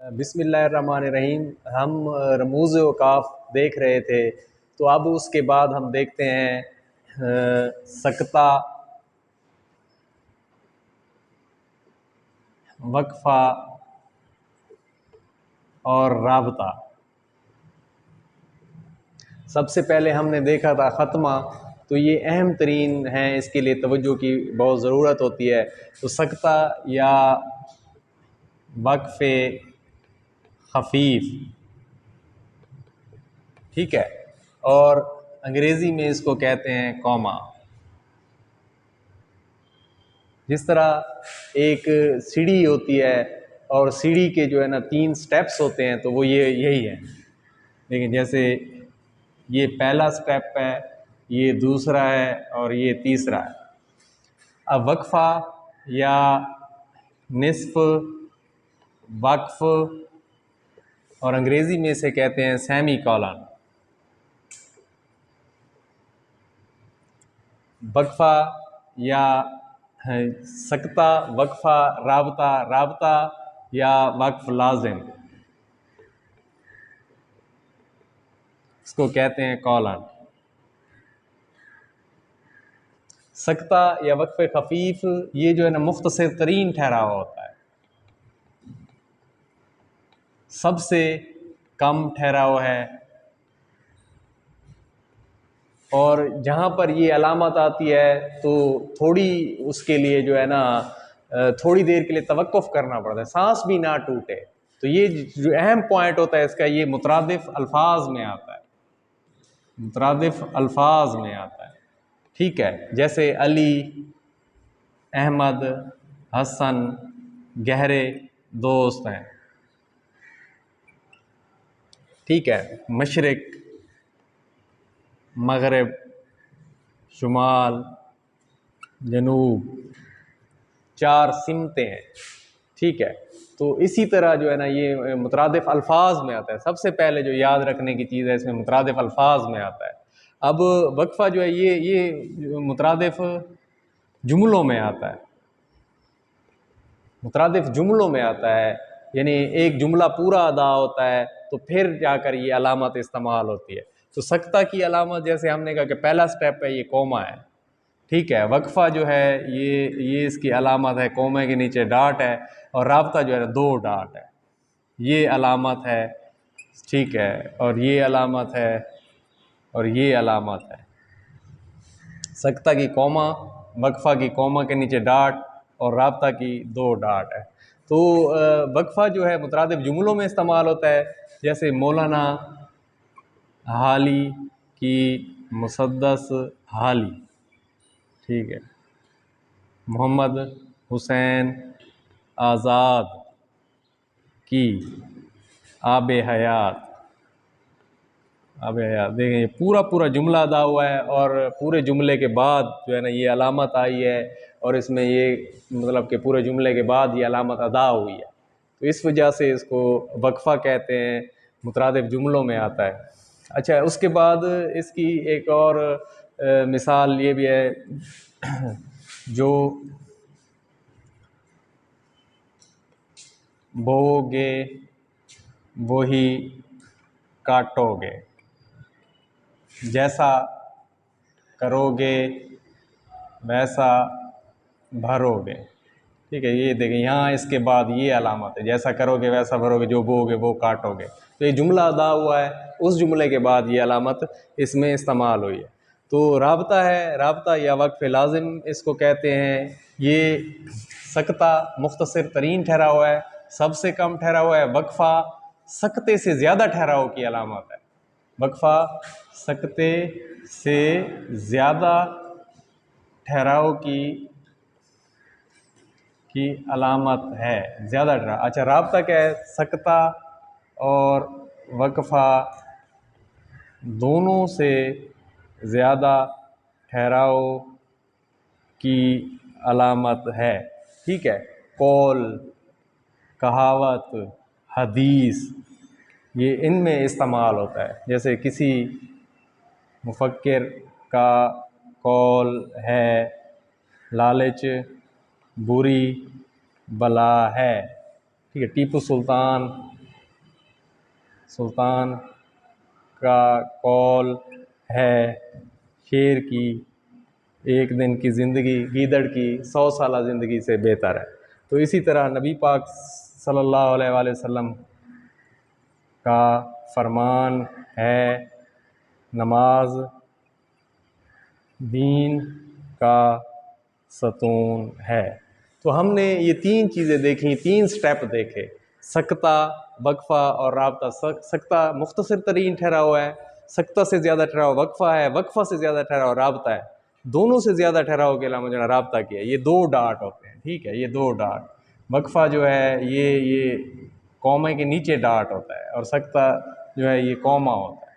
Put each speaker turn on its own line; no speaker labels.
बिस्मिल्लाहिर्रहमानिर्रहीम। हम रमूज़ औक़ाफ़ देख रहे थे, तो अब उसके बाद हम देखते हैं सकता, वक्फ़ा और राबता। सबसे पहले हमने देखा था ख़त्मा, तो ये अहम तरीन है, इसके लिए तवज्जो की बहुत ज़रूरत होती है। तो सकता या वक्फ़े खफ़ीफ़, ठीक है, और अंग्रेज़ी में इसको कहते हैं कॉमा। जिस तरह एक सीढ़ी होती है और सीढ़ी के जो है ना 3 स्टेप्स होते हैं, तो वो यही है। लेकिन जैसे ये पहला स्टेप है, ये दूसरा है और ये तीसरा है। अब वक्फ़ा या निस्फ़, वक्फ़ और अंग्रेज़ी में इसे कहते हैं सेमी कॉलन। वक्फ़ा या सकता, वक्फ़ा, राबता, राबता या वक्फ़ लाज़िम, इसको कहते हैं कॉलन। सकता या वक्फ़े खफ़ीफ़ ये जो है ना मुख्तसर तरीन ठहराव होता है, सबसे कम ठहराव है, और जहाँ पर ये अलामत आती है तो थोड़ी उसके लिए जो है ना थोड़ी देर के लिए तवक्कुफ़ करना पड़ता है, सांस भी ना टूटे। तो ये जो अहम पॉइंट होता है इसका, ये मुतरादिफ अल्फाज में आता है, मुतरादिफ अल्फाज में आता है, ठीक है। जैसे अली, अहमद, हसन गहरे दोस्त हैं, ठीक है। मशरिक, मगरिब, शुमाल, जनूब, 4 सिमतें हैं, ठीक है। तो इसी तरह जो है ना ये मुतरादिफ अल्फाज में आता है। सबसे पहले जो याद रखने की चीज़ है, इसमें मुतरादिफ अल्फाज में आता है। अब वक्फ़ा जो है ये मुतरादिफ जुमलों में आता है, मुतरादिफ जुमलों में आता है, यानी एक जुमला पूरा अदा होता है तो फिर जाकर ये अलामत इस्तेमाल होती है। तो सकता की अलामत, जैसे हमने कहा कि पहला स्टेप है, ये कोमा है, ठीक है। वक्फ़ा जो है ये इसकी अलामत है, कोमे के नीचे डॉट है, और राबता जो है 2 डॉट है, ये अलामत है, ठीक है। और ये अलामत है और ये अलामत है। सकता की कोमा, वक्फ़ा की कोमा के नीचे डॉट और राबता की 2 डॉट है। तो वक्फ़ा जो है मुतरादिफ जुमलों में इस्तेमाल होता है, जैसे मौलाना हाली की मुसद्दस हाली, ठीक है। मोहम्मद हुसैन आज़ाद की आब हयात, आब हयात। देखें ये पूरा जुमला अदा हुआ है, और पूरे जुमले के बाद जो है ना ये अलामत आई है, और इसमें ये मतलब कि पूरे जुमले के बाद ये अलामत अदा हुई है, तो इस वजह से इसको वक्फ़ा कहते हैं, मुतरादिफ जुमलों में आता है। अच्छा, उसके बाद इसकी एक और मिसाल ये भी है, जो बोओगे वही काटोगे, जैसा करोगे वैसा भरोगे, ठीक है। ये देखें यहाँ इसके बाद ये अलामत है, जैसा करोगे वैसा भरोगे, जो बोओगे वो काटोगे। तो ये जुमला अदा हुआ है, उस जुमले के बाद ये अलामत इसमें इस्तेमाल हुई है। तो राबता है, राबता या वक्फ़ लाज़िम इसको कहते हैं। ये सकता मुख्तसर तरीन ठहरा हुआ है, सबसे कम ठहरा हुआ है। वक्फ़ा सकते से ज़्यादा ठहराव की अलामत है, वक्फ़ा सकते से ज़्यादा ठहराव की अलामत है, ज़्यादा ठहराव। अच्छा, राबता क्या है? सकता और वक्फ़ा दोनों से ज़्यादा ठहराव की अलामत है, ठीक है। कौल, कहावत, हदीस, ये इनमें इस्तेमाल होता है। जैसे किसी मुफक्किर का कौल है, लालच बुरी बला है, ठीक है। टीपू सुल्तान सुल्तान का कौल है शेर की एक दिन की ज़िंदगी गीदड़ की 100 साल ज़िंदगी से बेहतर है। तो इसी तरह नबी पाक सल्लल्लाहु अलैहि वसल्लम का फरमान है नमाज दीन का सतून है। तो हमने ये 3 चीज़ें देखी, 3 स्टेप देखे, सकता, वक्फ़ा और राब्ता। सकता मुख्तसर तरीन ठहरा हुआ है, सकता से ज़्यादा ठहराव वक्फ़ा है, वक्फ़ा से ज़्यादा ठहराव राब्ता है, दोनों से ज़्यादा ठहराव के अलावा जो राब्ता किया। ये 2 डाट होते हैं, ठीक है, ये 2 डाट। वक्फ़ा जो है ये कौमे के नीचे डाट होता है और सकता जो है ये कौमा होता है।